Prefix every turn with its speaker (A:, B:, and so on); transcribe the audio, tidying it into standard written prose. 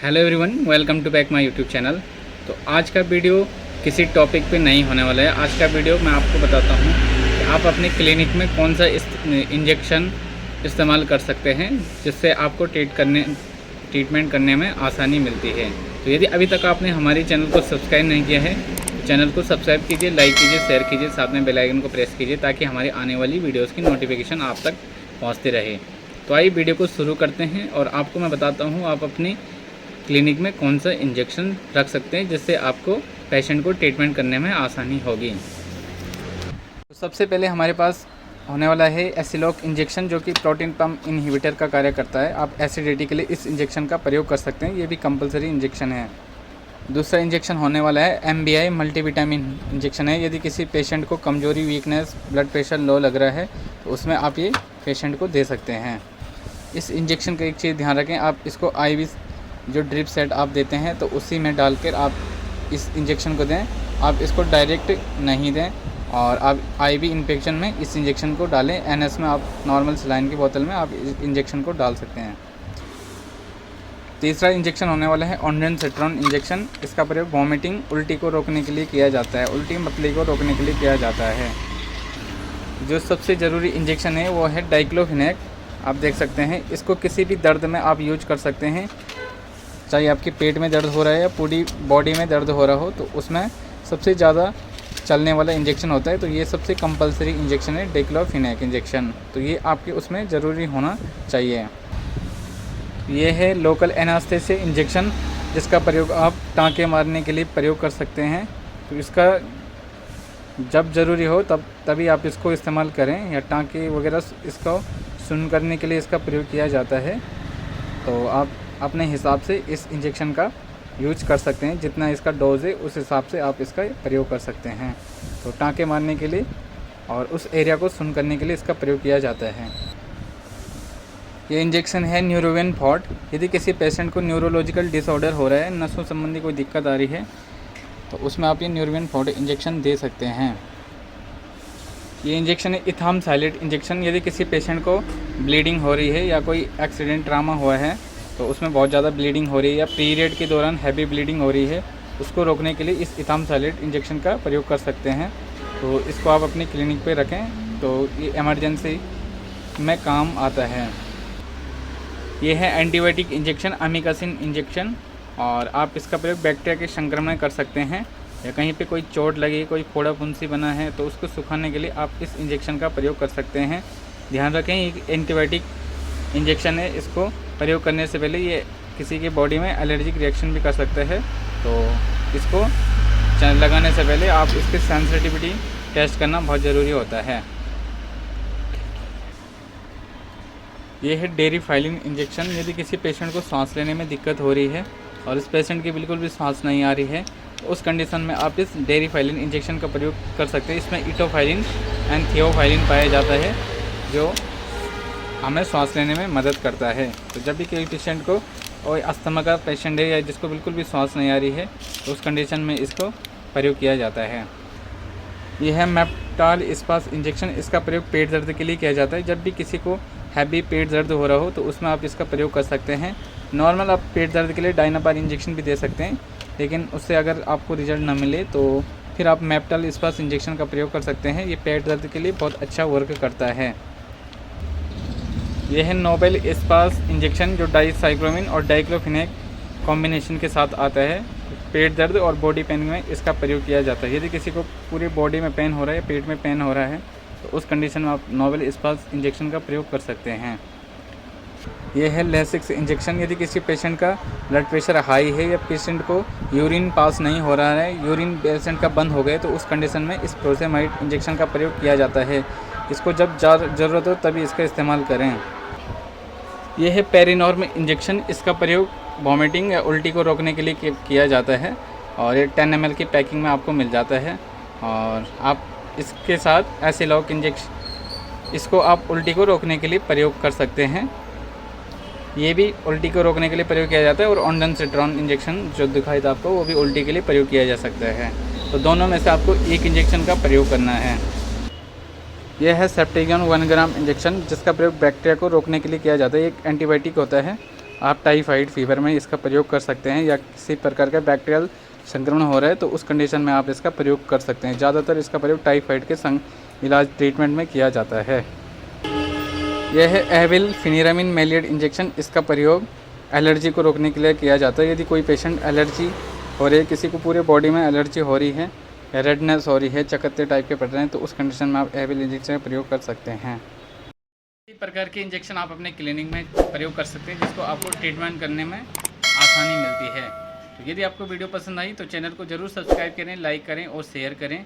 A: Hello everyone, welcome to back my YouTube channel. तो आज का वीडियो किसी टॉपिक पे नहीं होने वाला है। आज का वीडियो मैं आपको बताता हूँ कि आप अपने क्लिनिक में कौन सा इंजेक्शन इस्तेमाल कर सकते हैं जिससे आपको ट्रीटमेंट करने में आसानी मिलती है। तो यदि अभी तक आपने हमारे चैनल को सब्सक्राइब नहीं किया है तो चैनल को सब्सक्राइब कीजिए, लाइक कीजिए, शेयर कीजिए, साथ में बेल आइकन को प्रेस कीजिए ताकि हमारी आने वाली वीडियोज़ की नोटिफिकेशन आप तक पहुँचती रहे। तो आइए वीडियो को शुरू करते हैं और आपको मैं बताता हूँ आप अपनी क्लिनिक में कौन सा इंजेक्शन रख सकते हैं जिससे आपको पेशेंट को ट्रीटमेंट करने में आसानी होगी। तो सबसे पहले हमारे पास होने वाला है एसिलॉक इंजेक्शन, जो कि प्रोटीन पंप इनहिबिटर का कार्य करता है। आप एसिडिटी के लिए इस इंजेक्शन का प्रयोग कर सकते हैं, ये भी कंपलसरी इंजेक्शन है। दूसरा इंजेक्शन होने वाला है MBI मल्टीविटामिन इंजेक्शन है। यदि किसी पेशेंट को कमजोरी, वीकनेस, ब्लड प्रेशर लो लग रहा है तो उसमें आप ये पेशेंट को दे सकते हैं। इस इंजेक्शन का एक चीज़ ध्यान रखें, आप इसको IV जो ड्रिप सेट आप देते हैं तो उसी में डालकर आप इस इंजेक्शन को दें। आप इसको डायरेक्ट नहीं दें और आप IV इन्फेक्शन में इस इंजेक्शन को डालें। NS में आप नॉर्मल सलाइन की बोतल में आप इस इंजेक्शन को डाल सकते हैं। तीसरा इंजेक्शन होने वाला है ऑन्डेनसेट्रॉन इंजेक्शन। इसका प्रयोग वॉमिटिंग, उल्टी को रोकने के लिए किया जाता है। उल्टी मतली को रोकने के लिए किया जाता है। जो सबसे ज़रूरी इंजेक्शन है वो है डाइक्लोफिनेक। आप देख सकते हैं, इसको किसी भी दर्द में आप यूज कर सकते हैं, चाहे आपके पेट में दर्द हो रहा है या पूरी बॉडी में दर्द हो रहा हो, तो उसमें सबसे ज़्यादा चलने वाला इंजेक्शन होता है। तो ये सबसे कंपलसरी इंजेक्शन है डाइक्लोफिनेक इंजेक्शन, तो ये आपके उसमें ज़रूरी होना चाहिए। ये है लोकल एनास्थेसिया इंजेक्शन, जिसका प्रयोग आप टाँके मारने के लिए प्रयोग कर सकते हैं। तो इसका जब ज़रूरी हो तभी आप इसको इस्तेमाल करें, या टाँके वगैरह इसको सुन्न करने के लिए इसका प्रयोग किया जाता है। तो आप अपने हिसाब से इस इंजेक्शन का यूज कर सकते हैं, जितना इसका डोज है उस हिसाब से आप इसका प्रयोग कर सकते हैं। तो टाँके मारने के लिए और उस एरिया को सुन्न करने के लिए इसका प्रयोग किया जाता है। ये इंजेक्शन है न्यूरोवेन फॉर्ट। यदि किसी पेशेंट को न्यूरोलॉजिकल डिसऑर्डर हो रहा है, नसों संबंधी कोई दिक्कत आ रही है, तो उसमें आप ये न्यूरोवेन फॉर्ट इंजेक्शन दे सकते हैं। ये इंजेक्शन है इथामथाइलेट इंजेक्शन। यदि किसी पेशेंट को ब्लीडिंग हो रही है या कोई एक्सीडेंट ट्रामा हुआ है, तो उसमें बहुत ज़्यादा ब्लीडिंग हो रही है या पीरियड के दौरान हैवी ब्लीडिंग हो रही है, उसको रोकने के लिए इस इथामथाइलेट इंजेक्शन का प्रयोग कर सकते हैं। तो इसको आप अपनी क्लिनिक पे रखें, तो ये इमरजेंसी में काम आता है। ये है एंटीबायोटिक इंजेक्शन, अमीकासिन इंजेक्शन, और आप इसका प्रयोग बैक्टीरिया के संक्रमण में कर सकते हैं, या कहीं पे कोई चोट लगी, कोई फोड़ा फुंसी बना है तो उसको सुखाने के लिए आप इस इंजेक्शन का प्रयोग कर सकते हैं। ध्यान रखें, ये एंटीबायोटिक इंजेक्शन है, इसको प्रयोग करने से पहले ये किसी की बॉडी में एलर्जिक रिएक्शन भी कर सकते हैं। तो इसको लगाने से पहले आप इसकी सेंसिटिविटी टेस्ट करना बहुत ज़रूरी होता है। ये है डेरिफाइलिन इंजेक्शन। यदि किसी पेशेंट को सांस लेने में दिक्कत हो रही है और इस पेशेंट की बिल्कुल भी सांस नहीं आ रही है, तो उस कंडीशन में आप इस डेरिफाइलिन इंजेक्शन का प्रयोग कर सकते हैं। इसमें इटोफाइलिन एंड थियोफाइलिन पाया जाता है, जो हमें सांस लेने में मदद करता है। तो जब भी किसी पेशेंट को, और अस्थमा का पेशेंट है या जिसको बिल्कुल भी सांस नहीं आ रही है, तो उस कंडीशन में इसको प्रयोग किया जाता है। यह है मेप्टाल स्पास इंजेक्शन। इसका प्रयोग पेट दर्द के लिए किया जाता है। जब भी किसी को हैवी पेट दर्द हो रहा हो तो उसमें आप इसका प्रयोग कर सकते हैं। नॉर्मल आप पेट दर्द के लिए डायनापार इंजेक्शन भी दे सकते हैं, लेकिन उससे अगर आपको रिजल्ट ना मिले तो फिर आप मेप्टाल स्पास इंजेक्शन का प्रयोग कर सकते हैं। ये पेट दर्द के लिए बहुत अच्छा वर्क करता है। यह है नोबेल स्पास इंजेक्शन, जो डाइसाइक्लोमिन और डाइक्लोफिनेक कॉम्बिनेशन के साथ आता है। पेट दर्द और बॉडी पेन में इसका प्रयोग किया जाता है। यदि किसी को पूरी बॉडी में पेन हो रहा है, पेट में पेन हो रहा है, तो उस कंडीशन में आप नोबेल स्पास इंजेक्शन का प्रयोग कर सकते हैं। यह है लेसिक्स इंजेक्शन। यदि किसी पेशेंट का ब्लड प्रेशर हाई है या पेशेंट को यूरिन पास नहीं हो रहा है, यूरिन पेशेंट का बंद हो गया, तो उस कंडीशन में इस प्रोसेमाइड इंजेक्शन का प्रयोग किया जाता है। इसको जब ज़रूरत हो तभी इसका इस्तेमाल करें। यह है पेरिनॉर्म इंजेक्शन। इसका प्रयोग वॉमिटिंग या उल्टी को रोकने के लिए किया जाता है, और ये 10 ml की पैकिंग में आपको मिल जाता है। और आप इसके साथ एसिलॉक इंजेक्शन, इसको आप उल्टी को रोकने के लिए प्रयोग कर सकते हैं। ये भी उल्टी को रोकने के लिए प्रयोग किया जाता है, और ऑन्डेनसेट्रॉन इंजेक्शन जो दिखाई था आपको, वो भी उल्टी के लिए प्रयोग किया जा सकता है। तो दोनों में से आपको एक इंजेक्शन का प्रयोग करना है। यह है सेप्टेगियन 1 ग्राम इंजेक्शन, जिसका प्रयोग बैक्टीरिया को रोकने के लिए किया जाता है। एक एंटीबायोटिक होता है, आप टाइफाइड फीवर में इसका प्रयोग कर सकते हैं, या किसी प्रकार का बैक्टीरियल संक्रमण हो रहा है तो उस कंडीशन में आप इसका प्रयोग कर सकते हैं। ज़्यादातर इसका प्रयोग टाइफाइड के इलाज ट्रीटमेंट में किया जाता है। यह है एविल फिनेरामिन मेलिएट इंजेक्शन। इसका प्रयोग एलर्जी को रोकने के लिए किया जाता है। यदि कोई पेशेंट एलर्जी हो रही है, किसी को पूरे बॉडी में एलर्जी हो रही है, रेडनेस हो रही है, चकत्ते टाइप के पड़ रहे हैं, तो उस कंडीशन में आप एविल इंजेक्शन का प्रयोग कर सकते हैं। इसी प्रकार के इंजेक्शन आप अपने क्लिनिक में प्रयोग कर सकते हैं, जिसको आपको ट्रीटमेंट करने में आसानी मिलती है। तो यदि आपको वीडियो पसंद आई तो चैनल को ज़रूर सब्सक्राइब करें, लाइक करें और शेयर करें।